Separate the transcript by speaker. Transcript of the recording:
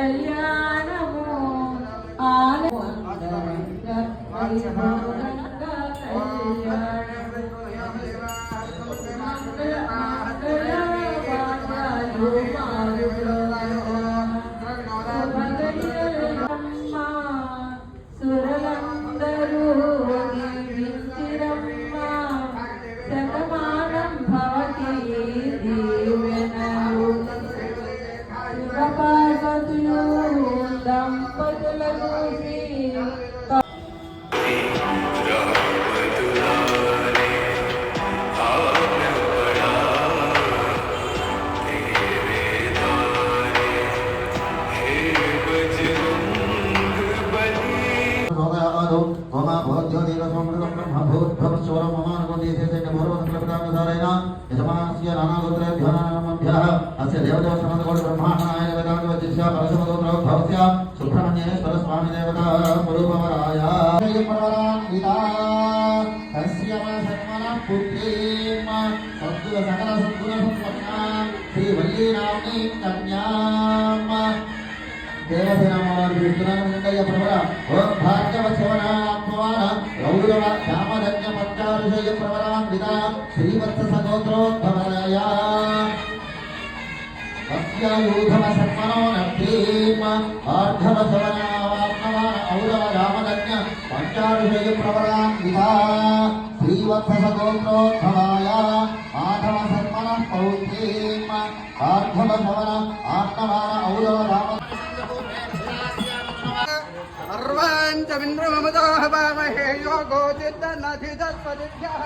Speaker 1: కళ్యాణము సురలందరూ దీవించిరమ్మ శతమానం భవతి దీవెనలు శివపార్వతులు దంపతులను सुब्रह्मण्येश्वर स्वामी देवता स्वरूपवराय सत्मनो नक्तीम आर्धव सवनावात्मवान औरव रामदज्ञ पंचारुषय प्रवरां विधा श्रीवत्स सगोत्रोद्भवाय आधव सत्मनः पौत्रीम आर्धव सवन आत्मवान औरव राम सर्वाञ्चमिन्द्रममतो हवामहे योगो चित्तनधितत्पदिभ्यः